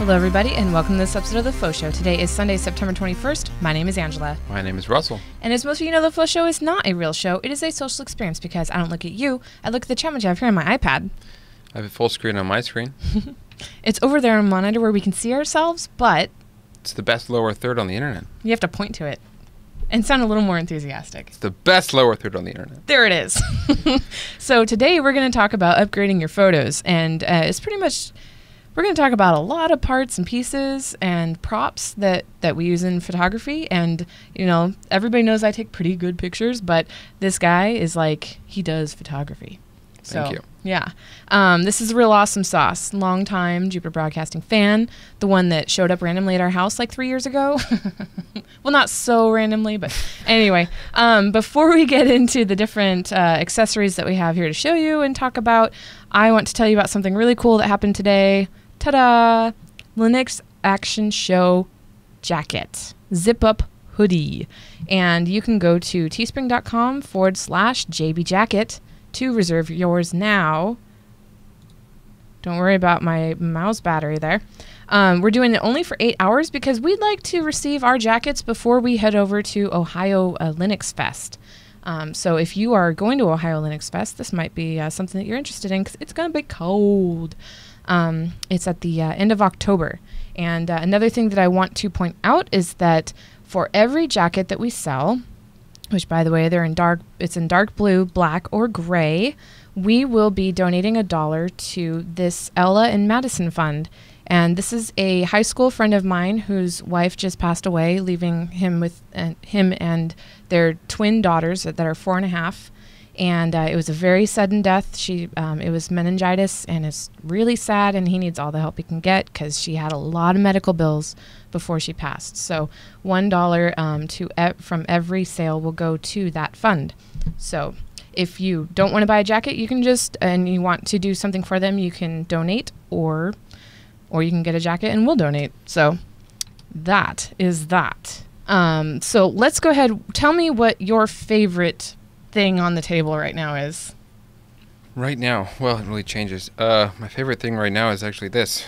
Hello, everybody, and welcome to this episode of The FauxShow. Today is Sunday, September 21st. My name is Angela. My name is Russell. And as most of you know, The FauxShow is not a real show. It is a social experience because I don't look at you. I look at the chat which I have here on my iPad. I have it full screen on my screen. It's over there on a monitor where we can see ourselves, but It's the best lower third on the internet. you have to point to it and sound a little more enthusiastic. It's the best lower third on the internet. There it is. So today we're going to talk about upgrading your photos, and it's pretty much... We're going to talk about a lot of parts and pieces and props that we use in photography. And, you know, everybody knows I take pretty good pictures, but this guy is like, he does photography. Thank you. Yeah. This is Real Awesome Sauce, longtime Jupiter Broadcasting fan, the one that showed up randomly at our house like 3 years ago. Well, not so randomly, but anyway. Before we get into the different accessories that we have here to show you and talk about, I want to tell you about something really cool that happened today. Ta-da! Linux Action Show jacket, zip-up hoodie. And you can go to teespring.com/JBJacket to reserve yours now. Don't worry about my mouse battery there. We're doing it only for 8 hours because we'd like to receive our jackets before we head over to Ohio Linux Fest. So if you are going to Ohio Linux Fest, this might be something that you're interested in because it's going to be cold. It's at the end of October. And another thing that I want to point out is that for every jacket that we sell, which by the way, it's in dark blue, black, or gray, we will be donating $1 to this Ella and Madison Fund. And this is a high school friend of mine whose wife just passed away, leaving him with him and their twin daughters that are 4.5. And it was a very sudden death. It was meningitis, and it's really sad, and he needs all the help he can get because she had a lot of medical bills before she passed. So $1 from every sale will go to that fund. So if you don't want to buy a jacket, you can and you want to do something for them, you can donate, or you can get a jacket and we'll donate. So that is that. So let's go ahead. Tell me what your favorite thing on the table right now is. Right now, well, it really changes. My favorite thing right now is actually this.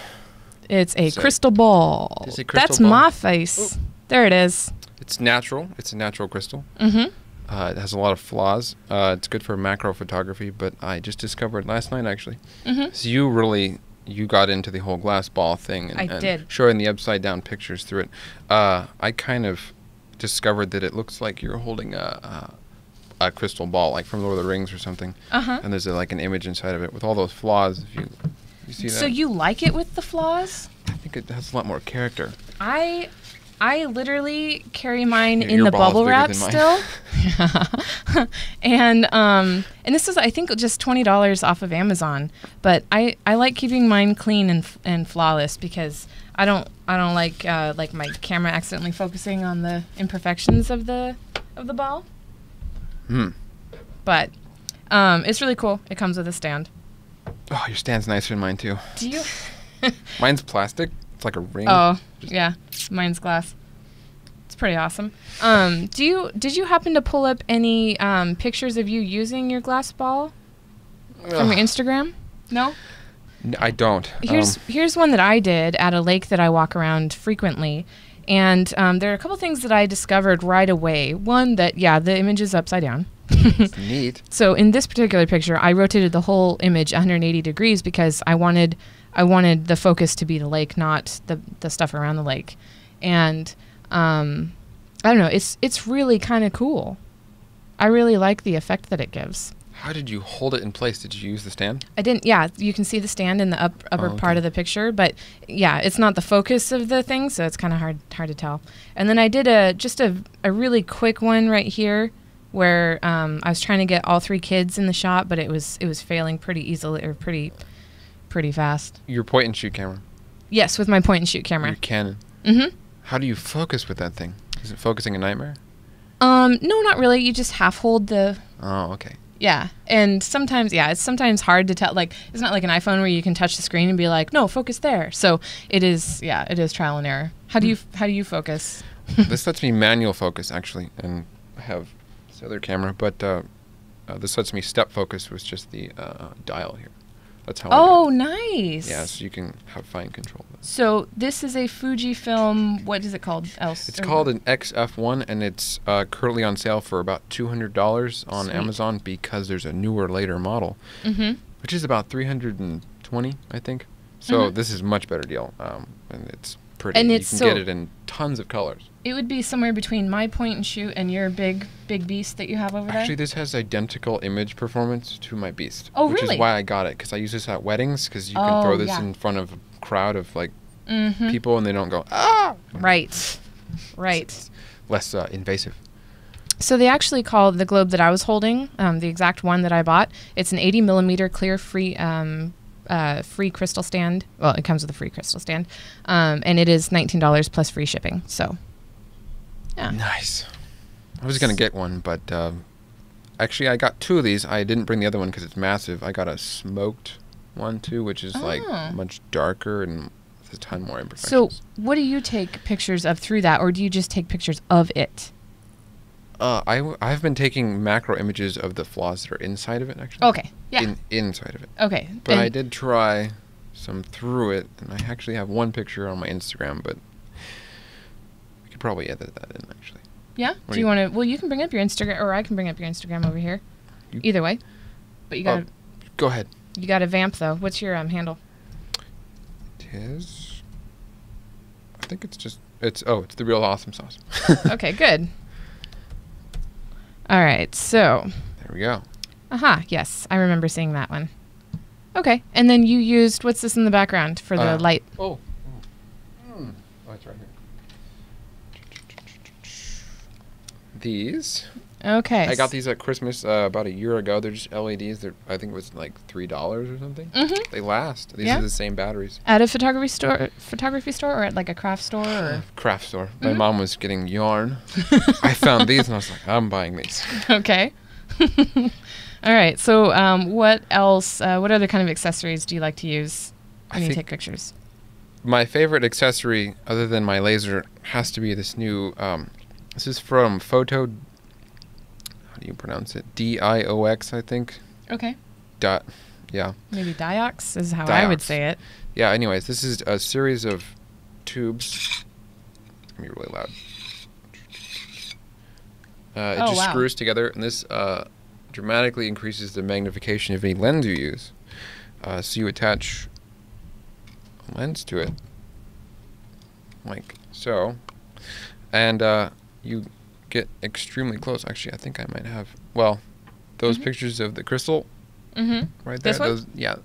It's a crystal ball. It's a crystal That's ball. my face. Ooh. There it is. It's natural. It's a natural crystal. Mm-hmm. It has a lot of flaws. It's good for macro photography, but I just discovered last night, actually. Mm-hmm. So you got into the whole glass ball thing and did. Showing the upside down pictures through it. I kind of discovered that it looks like you're holding a crystal ball, like from Lord of the Rings or something. Uh-huh. And there's like an image inside of it with all those flaws. If you see that. So you like it with the flaws? I think it has a lot more character. I literally carry mine in Your the ball is bubble bigger wrap than mine. still. And this is, I think, just $20 off of Amazon. But I like keeping mine clean and flawless because I don't like my camera accidentally focusing on the imperfections of the ball. But it's really cool. It comes with a stand. Oh, your stand's nicer than mine too. Do you? Mine's plastic. It's like a ring. Oh, yeah. Mine's glass. It's pretty awesome. Did you happen to pull up any pictures of you using your glass ball from your Instagram? No? I don't. Here's one that I did at a lake that I walk around frequently. And there are a couple things that I discovered right away. One, that, the image is upside down. It's neat. So in this particular picture, I rotated the whole image 180 degrees because I wanted the focus to be the lake, not the stuff around the lake. And I don't know, it's really kind of cool. I really like the effect that it gives. How did you hold it in place? Did you use the stand? I didn't. Yeah, you can see the stand in the upper part of the picture, but yeah, it's not the focus of the thing, so it's kind of hard to tell. And then I did a really quick one right here where I was trying to get all 3 kids in the shot, but it was failing pretty easily or pretty fast. Your point and shoot camera. Yes, with my point and shoot camera. Your Canon. Mm-hmm. How do you focus with that thing? Is it focusing a nightmare? No, not really. You just half hold the. Oh, okay. Yeah, and sometimes, it's sometimes hard to tell. Like, it's not like an iPhone where you can touch the screen and be like, no, focus there. So it is trial and error. How do you focus? This lets me manual focus, actually, and I have this other camera, but this lets me step focus with just the dial here. That's how I do it. Nice. Yeah, so you can have fine control of it. So this is a Fujifilm, what is it called else? It's called an XF1, and it's currently on sale for about $200 on Sweet. Amazon because there's a newer, later model, which is about $320, I think. So this is a much better deal, and it's pretty. And you can get it in tons of colors. It would be somewhere between my point and shoot and your big beast that you have over there? Actually, this has identical image performance to my beast. Oh, which really? is why I got it, because I use this at weddings, because you can throw this in front of a crowd of, like, people, and they don't go, ah! Right. Right. It's less invasive. So they actually call the globe that I was holding, the exact one that I bought, it's an 80 millimeter clear free crystal stand. Well, it comes with a free crystal stand. And it is $19 plus free shipping. So, yeah. Nice. I was going to get one, but actually I got 2 of these. I didn't bring the other one because it's massive. I got a smoked one, too, which is like much darker and with a ton more imperfections. So what do you take pictures of through that, or do you just take pictures of it? I've been taking macro images of the flaws that are inside of it, actually. Okay, yeah. Inside of it. Okay. But I did try some through it, and I actually have one picture on my Instagram, but we could probably edit that in, actually. Yeah? Do you want to... Well, you can bring up your Instagram, or I can bring up your Instagram over here. Either way. But you got to... Go ahead. You got to Vamp, though. What's your handle? It is... I think it's just... It's the Real Awesome Sauce. Okay, good. All right, so... There we go. Aha, yes. I remember seeing that one. Okay, and then you used... What's this in the background for the light? Oh, it's right here. These. Okay. I got these at Christmas about a year ago. They're just LEDs. I think it was like $3 or something. They last. These are the same batteries. At a photography store, or at like a craft store? Or? Craft store. My mom was getting yarn. I found these and I was like, I'm buying these. Okay. All right. So what else? What other kind of accessories do you like to use when you take pictures? My favorite accessory, other than my laser, has to be this new... this is from Photo... How do you pronounce it? DIOX, I think. Okay. Yeah. Maybe Diox is how I would say it. Yeah, anyways, this is a series of tubes. It's going to be really loud. It just screws together, and this dramatically increases the magnification of any lens you use. So you attach a lens to it, like so, and you get extremely close. Actually, I think I might have, well, those pictures of the crystal right there. This one? Those, yeah.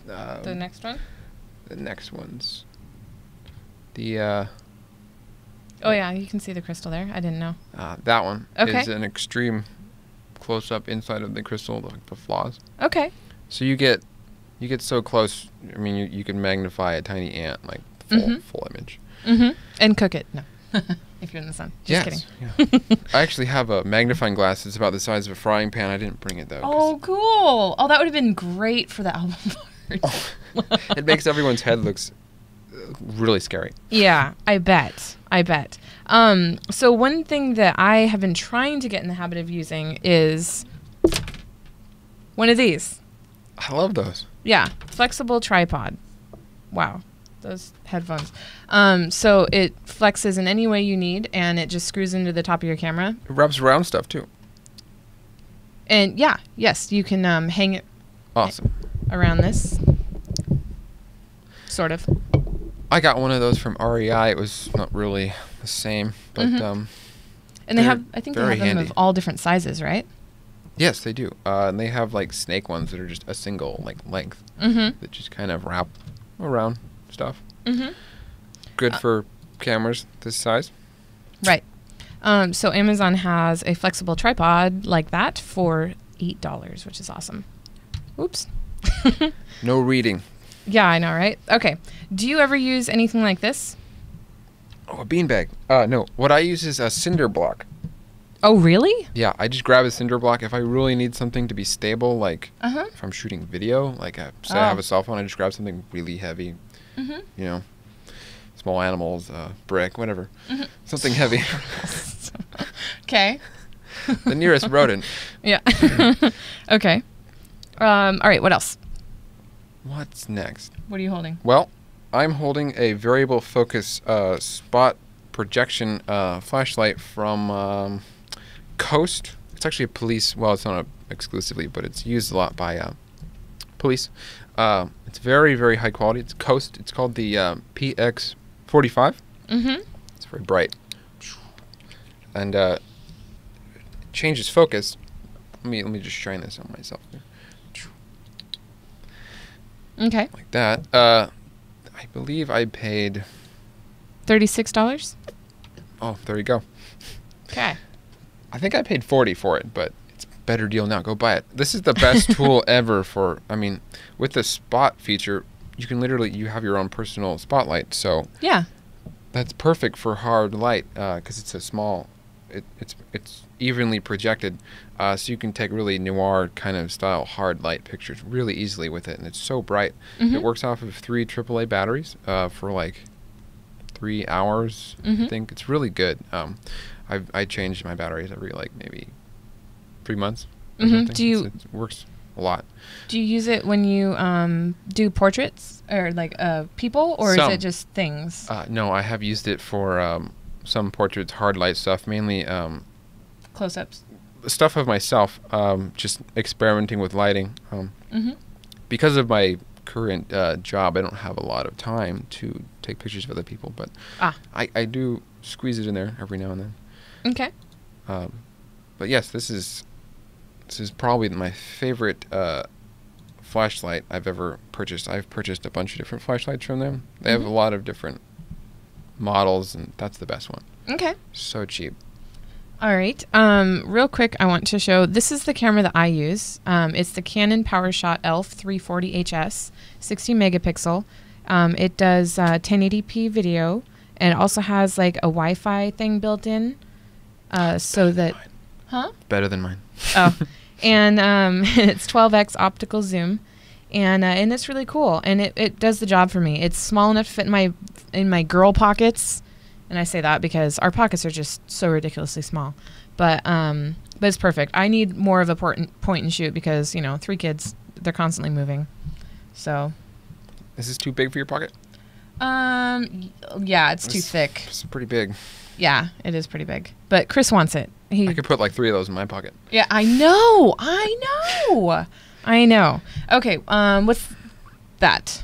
The next one? The next ones. The, oh, yeah, you can see the crystal there. I didn't know. that one is an extreme close-up inside of the crystal, like the flaws. Okay. So you get so close, I mean, you can magnify a tiny ant, like full image. And cook it. No. If you're in the sun. Just kidding. Yeah. I actually have a magnifying glass. It's about the size of a frying pan. I didn't bring it, though. Oh, cool. Oh, that would have been great for the album art. It makes everyone's head looks really scary. Yeah, I bet. So one thing that I have been trying to get in the habit of using is one of these. I love those. Yeah, flexible tripod. Wow. Those headphones. So it flexes in any way you need, and it just screws into the top of your camera. It wraps around stuff, too. And yes, you can hang it around this. Sort of. I got one of those from REI. It was not really the same, but and they have, I think they have them of all different sizes, right? Yes, they do. And they have like snake ones that are just a single like length that just kind of wrap around stuff. Good for cameras this size. Right. So Amazon has a flexible tripod like that for $8, which is awesome. Oops. No reading. Yeah, I know, right? Okay. Do you ever use anything like this? Oh, a beanbag. No. What I use is a cinder block. Oh, really? Yeah, I just grab a cinder block. If I really need something to be stable, like if I'm shooting video, like say I have a cell phone, I just grab something really heavy. You know, small animals, brick, whatever. Something heavy. Okay. The nearest rodent. Yeah. Okay. All right, what else? what's next? What are you holding? Well, I'm holding a variable focus spot projection flashlight from Coast. It's actually a police. Well, it's not exclusively, but it's used a lot by police. It's very, very high quality. It's Coast. It's called the PX45. Mm-hmm. It's very bright, and it changes focus. Let me just shine this on myself. Okay. Like that. I believe I paid $36. Oh, there you go. Okay. I think I paid $40 for it, but it's a better deal now. Go buy it. This is the best tool ever for. I mean, with the spot feature, you can literally you have your own personal spotlight. So yeah, that's perfect for hard light because it's a small. It's evenly projected, so you can take really noir kind of style hard light pictures really easily with it, and it's so bright. Mm-hmm. It works off of 3 AAA batteries for like 3 hours. Mm-hmm. I think it's really good. I change my batteries every like maybe 3 months. Or Mm-hmm. something. It works a lot. Do you use it when you do portraits or like people, or is it just things? No, I have used it for some portraits, hard light stuff, mainly Close-ups. stuff of myself, just experimenting with lighting. Mm-hmm. Because of my current job, I don't have a lot of time to take pictures of other people, but I do squeeze it in there every now and then. Okay. But yes, this is probably my favorite flashlight I've ever purchased. I've purchased a bunch of different flashlights from them. They have a lot of different models, and that's the best one. Okay. So cheap. All right. Real quick, I want to show, this is the camera that I use. It's the Canon PowerShot ELPH 340HS, 60 megapixel. It does 1080p video, and it also has like a Wi-Fi thing built in, so that, Better than mine. Oh, and it's 12x optical zoom, and it's really cool, and it does the job for me. It's small enough to fit in my girl pockets. And I say that because our pockets are just so ridiculously small. But it's perfect. I need more of a point and shoot because, 3 kids, they're constantly moving. So. Is this too big for your pocket? Yeah, it's too thick. It's pretty big. Yeah, it is pretty big. But Chris wants it. I could put like 3 of those in my pocket. Yeah, I know. Okay, what's that?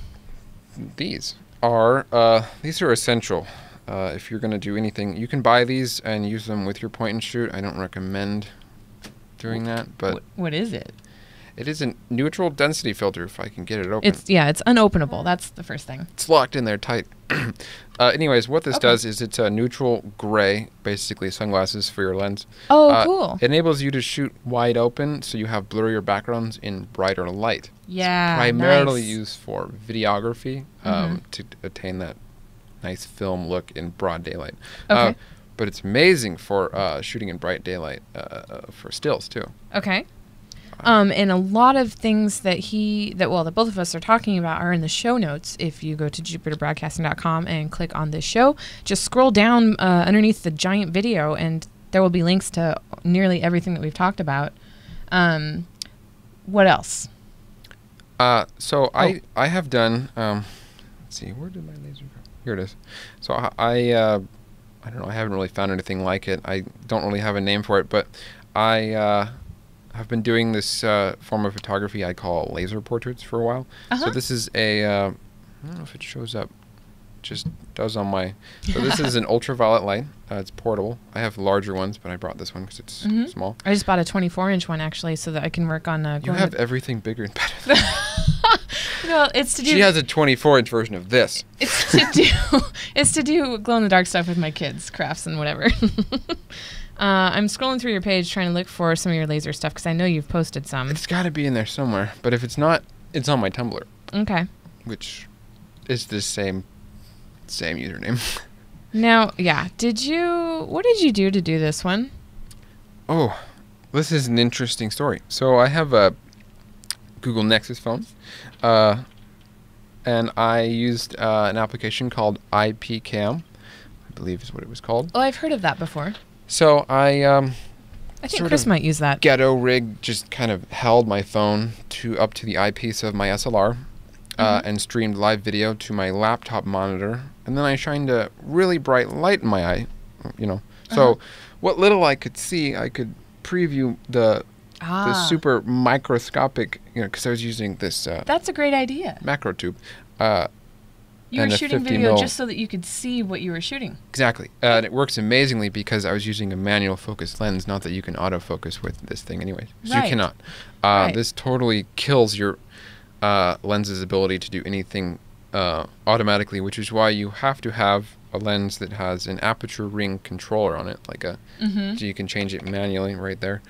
These are essential. If you're going to do anything, you can buy these and use them with your point and shoot. I don't recommend doing that, but what is it? It is a neutral density filter. If I can get it open, it's unopenable. That's the first thing. It's locked in there tight. Anyways, what this does is it's a neutral gray, basically sunglasses for your lens. Oh, cool! It enables you to shoot wide open, so you have blurrier backgrounds in brighter light. Yeah, it's primarily used for videography to attain that nice film look in broad daylight. Okay. But it's amazing for shooting in bright daylight for stills too. Okay. And a lot of things that both of us are talking about are in the show notes. If you go to jupiterbroadcasting.com and click on this show, just scroll down underneath the giant video, and there will be links to nearly everything that we've talked about. What else? I have done. Let's see, where did my laser go? Here it is. So I don't know. I haven't really found anything like it. I don't really have a name for it, but I have been doing this form of photography I call laser portraits for a while. So this is I don't know if it shows up. Just does on my. So this is an ultraviolet light. It's portable. I have larger ones, but I brought this one because it's small. I just bought a 24-inch one actually, so that I can work on. You have everything bigger and better than No, it's to do. She has a 24-inch version of this. It's to do glow in the dark stuff with my kids, crafts and whatever. I'm scrolling through your page trying to look for some of your laser stuff because I know you've posted some. It's got to be in there somewhere, but if it's not, it's on my Tumblr. Okay. Which is the same username. Now, yeah. What did you do to do this one? Oh, this is an interesting story. So I have a Google Nexus phone, and I used an application called IPCam, I believe is what it was called. Oh, I've heard of that before. So I think Chris might use that. Ghetto rig just kind of held my phone up to the eyepiece of my SLR, and streamed live video to my laptop monitor, and then I shined a really bright light in my eye, So what little I could see, I could preview the super microscopic, because I was using this. That's a great idea. Macro tube. You were shooting video just so that you could see what you were shooting. Exactly. And it works amazingly because I was using a manual focus lens, not that you can autofocus with this thing anyway. So you cannot. This totally kills your lens's ability to do anything automatically, which is why you have to have a lens that has an aperture ring controller on it, so you can change it manually right there.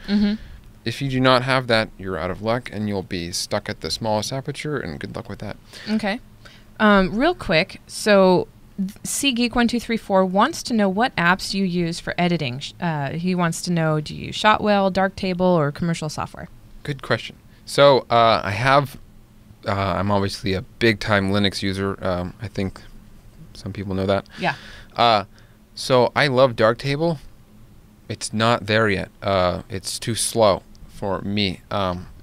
If you do not have that, you're out of luck, and you'll be stuck at the smallest aperture, and good luck with that. Okay. Real quick, so CGeek1234 wants to know what apps you use for editing. He wants to know, do you use Shotwell, Darktable, or commercial software? Good question. So I have, I'm obviously a big-time Linux user. I think some people know that. Yeah. So I love Darktable. It's not there yet. It's too slow for me.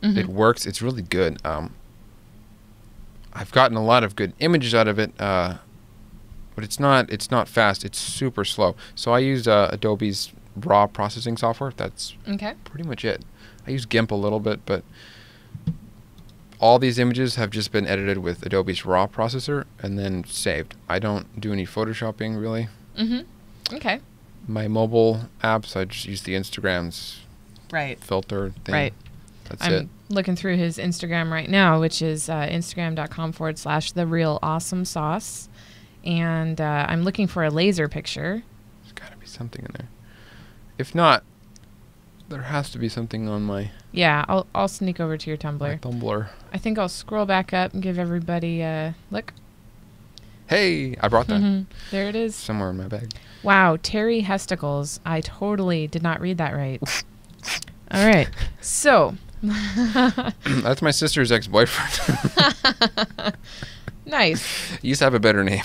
It works. It's really good. I've gotten a lot of good images out of it, but it's not fast. It's super slow. So I use Adobe's raw processing software. That's pretty much it. I use GIMP a little bit, but all these images have just been edited with Adobe's raw processor and then saved. I don't do any photoshopping really. Okay. My mobile apps, I just use the Instagram's filter thing. Right. That's it. I'm looking through his Instagram right now, which is instagram.com/therealawesomesauce. And I'm looking for a laser picture. There's got to be something in there. If not, there has to be something on my... Yeah, I'll sneak over to your Tumblr. My Tumblr. I think I'll scroll back up and give everybody a look. Hey, I brought that. There it is. Somewhere in my bag. Wow, Terry Hesticles. I totally did not read that right. All right, so... That's my sister's ex-boyfriend. Nice. You used to have a better name.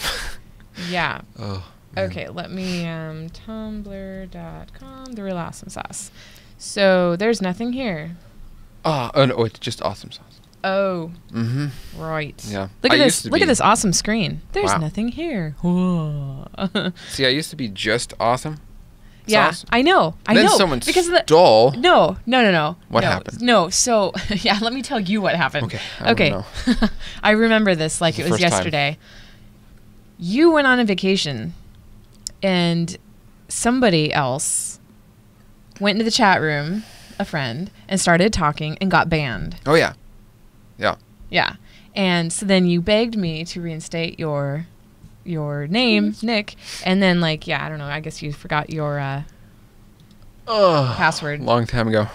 Yeah. Oh. Okay, let me tumblr.com therealawesomesauce. So there's nothing here. Oh no, it's just awesome sauce. Oh. Right. Yeah. Look at this. Look at this awesome screen. There's nothing here. See, I used to be just awesome. Yeah, sauce. I know. Then someone stole. No. What happened? No, so yeah, let me tell you what happened. Okay. Okay. I remember this like it was yesterday. You went on a vacation, and somebody else went into the chat room, a friend, and started talking and got banned. Oh yeah. Yeah. Yeah, and so then you begged me to reinstate your name, Nick, and then I don't know, I guess you forgot your password. Long time ago.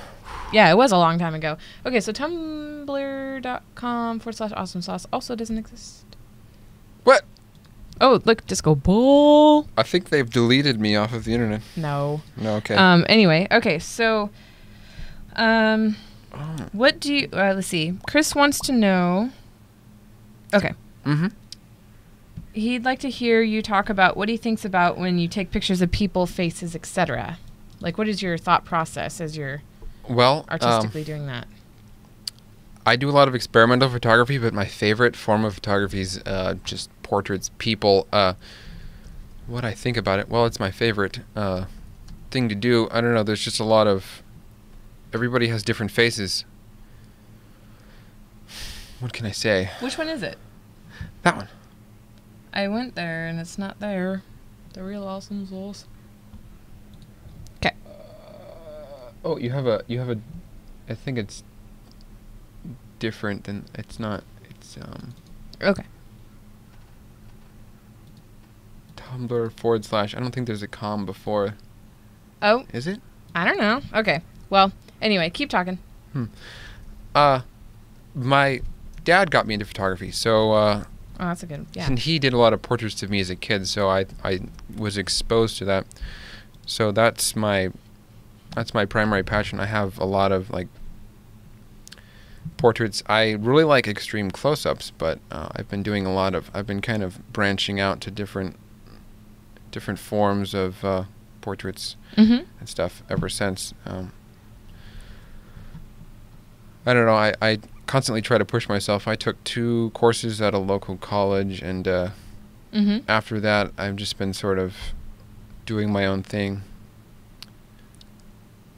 Yeah, it was a long time ago. Okay, so tumblr.com/awesomesauce also doesn't exist. What? Oh, look, Disco Bull. I think they've deleted me off of the internet. No. No, okay. Anyway, okay, so what do you let's see. Chris wants to know. Okay. He'd like to hear you talk about what he thinks about when you take pictures of people, faces, etc. Like, what is your thought process as you're artistically doing that? I do a lot of experimental photography, but my favorite form of photography is just portraits, people. What I think about it, well, it's my favorite thing to do. I don't know, there's just a lot of... Everybody has different faces. What can I say? Which one is it? That one. I went there and it's not there. The Real Awesome Sauce. Okay. Oh, you have a. I think it's different than it's not. It's Okay. Tumblr / I don't think there's a com before. Oh. Is it? I don't know. Okay. Well, anyway, keep talking. My dad got me into photography, so. Oh, that's a good. Yeah. And he did a lot of portraits of me as a kid, so I was exposed to that. So that's my primary passion. I have a lot of portraits. I really like extreme close-ups, but I've been kind of branching out to different forms of portraits and stuff ever since. I don't know. I constantly try to push myself. I took 2 courses at a local college, and after that, I've just been sort of doing my own thing.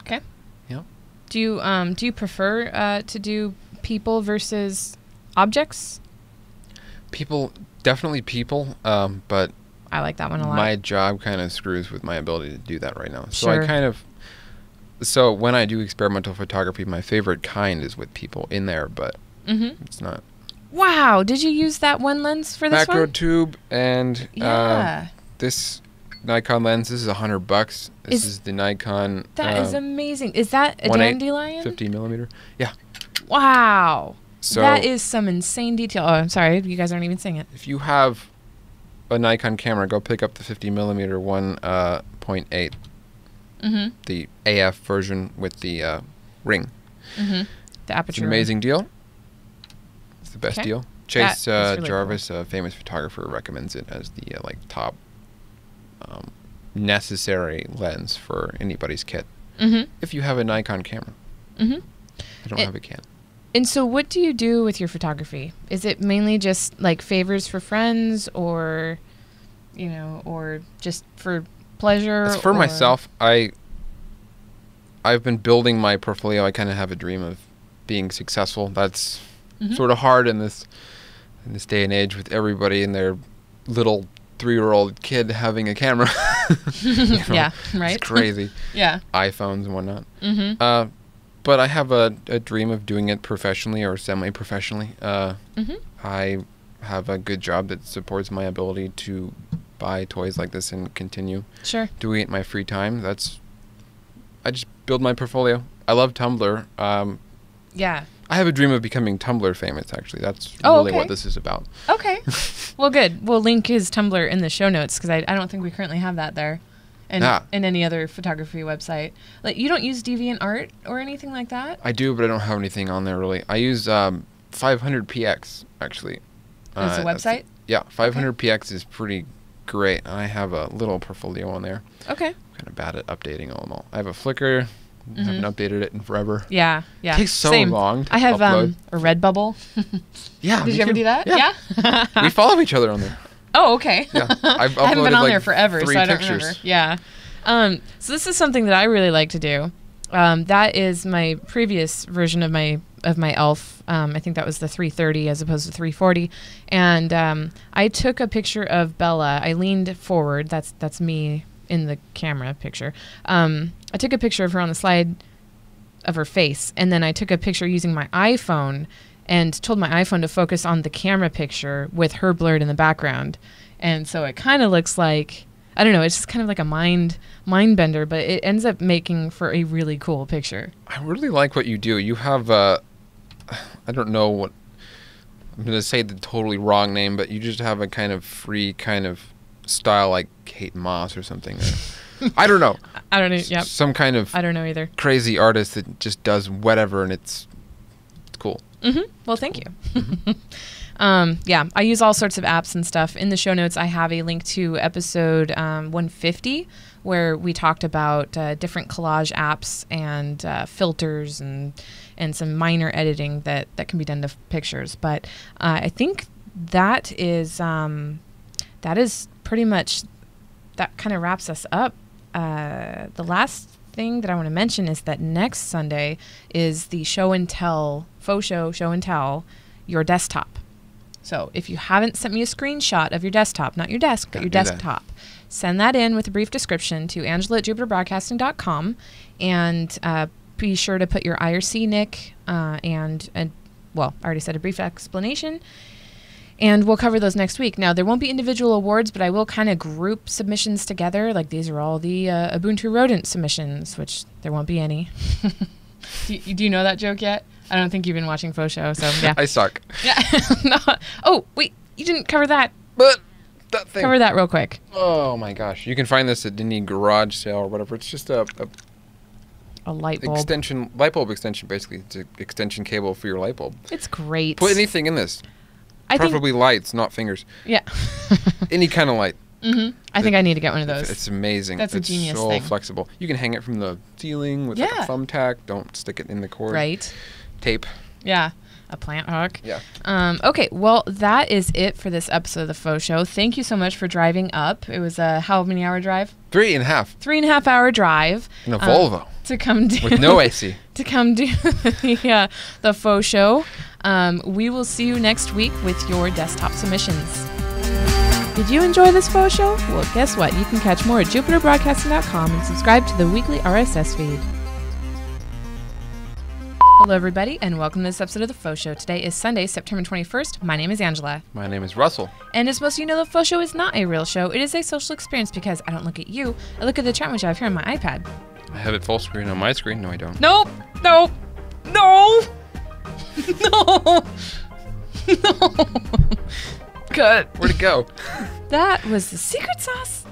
Okay. Yeah. Do you prefer to do people versus objects? People, definitely people, but I like that one a lot. my job kind of screws with my ability to do that right now. So Sure. So when I do experimental photography, my favorite kind is with people in there, but it's not. Wow, did you use that one lens for this Macro one? tube and Yeah. this Nikon lens. This is $100. This is the Nikon. That is amazing. Is that a 1.8 dandelion? 50 millimeter. Yeah. Wow. So that is some insane detail. Oh, I'm sorry. You guys aren't even seeing it. if you have a Nikon camera, go pick up the 50 millimeter 1.8. The AF version with the ring. The It's aperture. an amazing deal. It's the best Okay. deal. Chase That is really Jarvis, a famous photographer, recommends it as the top necessary lens for anybody's kit. If you have a Nikon camera. I don't have a Canon. And so what do you do with your photography? Is it mainly just like favors for friends, or, you know, or just for pleasure? It's for myself. I've been building my portfolio. I kind of have a dream of being successful. That's sort of hard in this day and age with everybody and their little 3-year-old kid having a camera. You know, yeah, right. It's crazy. Yeah. iPhones and whatnot. But I have a dream of doing it professionally or semi-professionally. I have a good job that supports my ability to buy toys like this and continue doing it in my free time. I just build my portfolio. I love Tumblr. Yeah. I have a dream of becoming Tumblr famous, actually. That's really what this is about. Okay. Well, good. We'll link his Tumblr in the show notes, because I don't think we currently have that there. In any other photography website. Like, you don't use DeviantArt or anything like that? I do, but I don't have anything on there, really. I use 500px, actually. As a website? Yeah, 500px is pretty great. I have a little portfolio on there. Okay. I'm kind of bad at updating all of them all. I have a Flickr. I haven't updated it in forever. Yeah. It takes so long to I have upload. A Redbubble. Yeah. Did you ever do that? Yeah. We follow each other on there. Oh, okay. Yeah. I've uploaded I haven't been on there forever, 3 so I don't pictures. remember. Yeah. So this is something that I really like to do. That is my previous version of my ELF. I think that was the 330 as opposed to 340. And I took a picture of Bella. I leaned forward. That's me in the camera picture. I took a picture of her on the slide of her face, and then I took a picture using my iPhone and told my iPhone to focus on the camera picture with her blurred in the background. And so it kind of looks like, I don't know, it's just kind of like a mind bender, but it ends up making for a really cool picture. I really like what you do. You have, I don't know what, I'm going to say the totally wrong name, but you just have a kind of free kind of style like Kate Moss or something. I don't know. I don't know. Yep. Some kind of I don't know either. crazy artist that just does whatever, and it's cool. Well, thank you. Yeah, I use all sorts of apps and stuff. In the show notes, I have a link to episode 150, where we talked about different collage apps and filters and some minor editing that can be done to pictures. But I think that is pretty much, that kind of wraps us up. The last thing that I want to mention is that next Sunday is the show and tell, FauxShow show and tell, your desktop. So if you haven't sent me a screenshot of your desktop, not your desk, but your desktop, send that in with a brief description to angela@jupiterbroadcasting.com, and be sure to put your IRC nick and well, I already said a brief explanation, and we'll cover those next week. Now, there won't be individual awards, but I will kind of group submissions together. Like, these are all the Ubuntu Rodent submissions, which there won't be any. Do you know that joke yet? I don't think you've been watching FauxShow, so yeah. I suck. Yeah. No. Oh, wait, you didn't cover that. But that thing. Cover that real quick. Oh my gosh. You can find this at any garage sale or whatever. It's just a light bulb. light bulb extension, basically. It's an extension cable for your light bulb. It's great. Put anything in this. Preferably lights, not fingers. Yeah. Any kind of light. I think I need to get one of those. It's amazing. That's a genius thing. thing. It's so flexible. You can hang it from the ceiling with like a thumbtack. Don't stick it in the cord. Right. Tape. Yeah. A plant hook. Yeah. Okay, well, that is it for this episode of the Faux Show. Thank you so much for driving up. It was a how many hour drive? 3.5. 3.5 hour drive. In a Volvo. To come do with no AC. To come do the Faux Show. We will see you next week with your desktop submissions. Did you enjoy this Faux Show? Well, guess what? You can catch more at jupiterbroadcasting.com and subscribe to the weekly RSS feed. Hello, everybody, and welcome to this episode of The Faux Show. Today is Sunday, September 21st. My name is Angela. My name is Russell. And as most of you know, The Faux Show is not a real show. It is a social experience because I don't look at you. I look at the chat which I have here on my iPad. I have it full screen on my screen. No, I don't. Nope. No. No. No. No. Good. Where'd it go? That was the secret sauce.